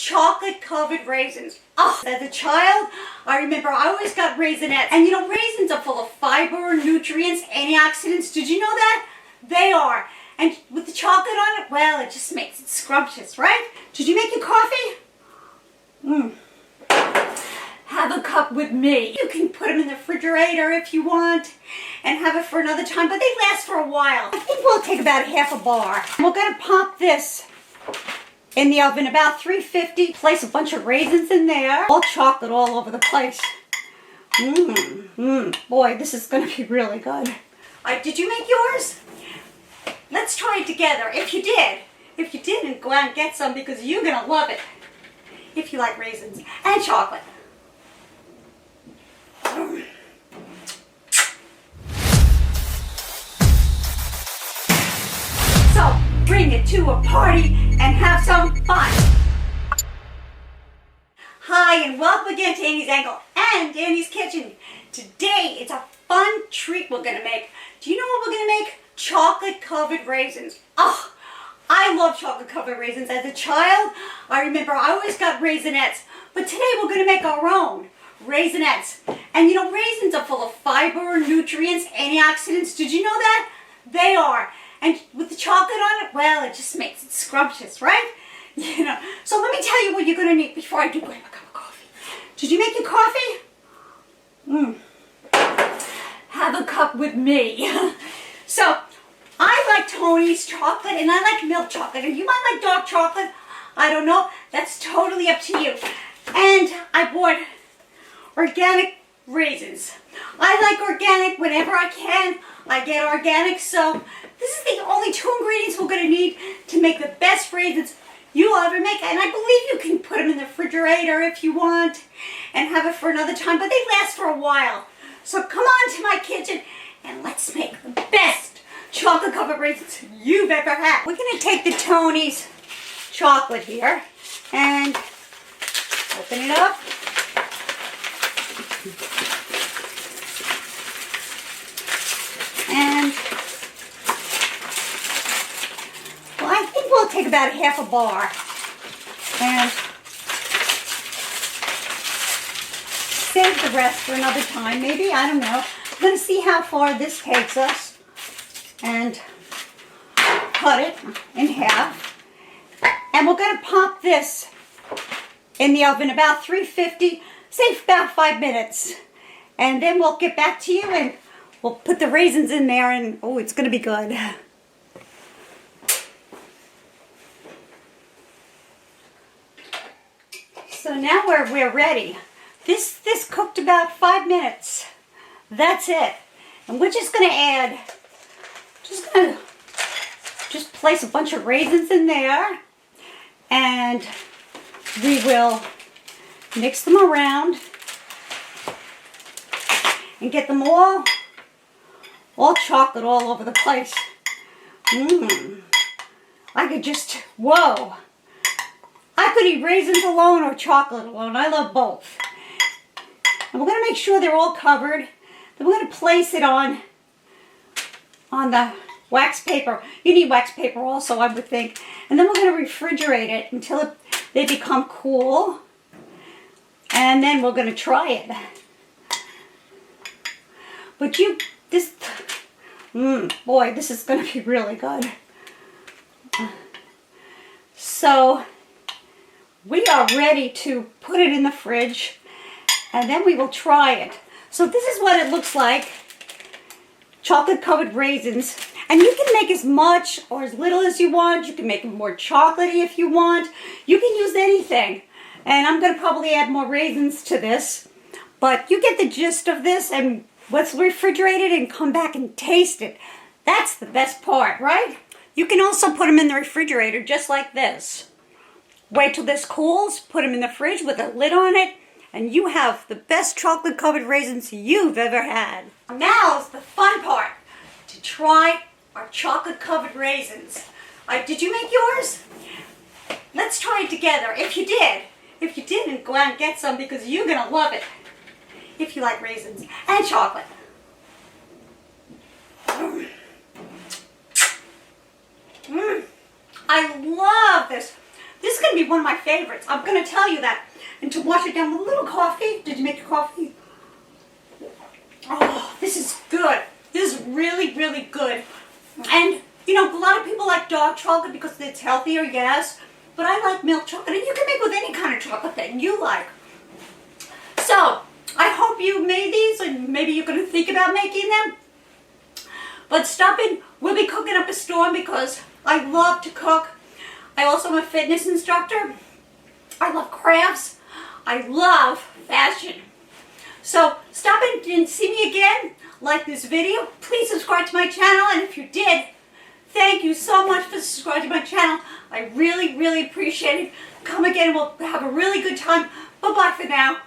chocolate covered raisins. Oh, as a child, I remember I always got Raisinets. And you know, raisins are full of fiber, nutrients, antioxidants. Did you know that? They are. And with the chocolate on it, well, it just makes it scrumptious, right? Did you make your coffee? Have a cup with me. You can put them in the refrigerator if you want and have it for another time, but they last for a while. I think we'll take about half a bar. We're gonna pop this in the oven, about 350. Place a bunch of raisins in there. All chocolate all over the place. Boy, this is gonna be really good. Did you make yours? Let's try it together. If you didn't, go out and get some because you're gonna love it. If you like raisins and chocolate. So bring it to a party and have some fun. Hi and welcome again to Annie's Angle and Annie's Kitchen. Today it's a fun treat we're gonna make. Do you know what we're gonna make? Chocolate covered raisins. Oh, I love chocolate covered raisins. As a child, I remember I always got Raisinets, but today we're gonna make our own Raisinets. And you know, raisins are full of fiber, nutrients, antioxidants. Did you know that? They are. And with the chocolate on it, well, it just makes it scrumptious, right? You know. So let me tell you what you're going to need before I do grab a cup of coffee. Did you make your coffee? Have a cup with me. So I like Tony's chocolate and I like milk chocolate. And you might like dark chocolate. I don't know. That's totally up to you. And I bought organic raisins. I like organic whenever I can. I get organic, so this is the only 2 ingredients we're going to need to make the best raisins you'll ever make. And I believe you can put them in the refrigerator if you want and have it for another time, but they last for a while. So come on to my kitchen and let's make the best chocolate covered raisins you've ever had. We're going to take the Tony's chocolate here and open it up. And well, I think we'll take about half a bar and save the rest for another time, maybe. I don't know. I'm going to see how far this takes us and cut it in half. And we're going to pop this in the oven about 350, say about 5 minutes. And then we'll get back to you and we'll put the raisins in there and, oh, it's going to be good. So now we're ready. This cooked about 5 minutes. That's it. And we're just going to add, just place a bunch of raisins in there. And we will mix them around and get them all chocolate all over the place. I could just, whoa. I could eat raisins alone or chocolate alone. I love both. And we're going to make sure they're all covered. Then we're going to place it on the wax paper. You need wax paper also, I would think. And then we're going to refrigerate it until they become cool. And then we're going to try it. But boy, this is going to be really good. So we are ready to put it in the fridge and then we will try it. So this is what it looks like. Chocolate covered raisins. And you can make as much or as little as you want. You can make them more chocolatey if you want. You can use anything. And I'm going to probably add more raisins to this. But you get the gist of this, and let's refrigerate it and come back and taste it. That's the best part, right? You can also put them in the refrigerator just like this. Wait till this cools, put them in the fridge with a lid on it, and you have the best chocolate covered raisins you've ever had. Now's the fun part, to try our chocolate covered raisins. Did you make yours? Let's try it together. If you didn't, go out and get some because you're going to love it. If you like raisins and chocolate. I love this. This is going to be one of my favorites. I'm going to tell you that. And to wash it down with a little coffee. Did you make your coffee? Oh, this is good. This is really, really good. And, you know, a lot of people like dark chocolate because it's healthier, yes. But I like milk chocolate. And you can make with any kind of chocolate that you like. So, I hope you made these. And maybe you're going to think about making them. But stop in. We'll be cooking up a storm because I love to cook. I also am a fitness instructor. I love crafts. I love fashion. So stop in and see me again. Like this video. Please subscribe to my channel. And if you did, thank you so much for subscribing to my channel. I really, really appreciate it. Come again. We'll have a really good time. Bye-bye for now.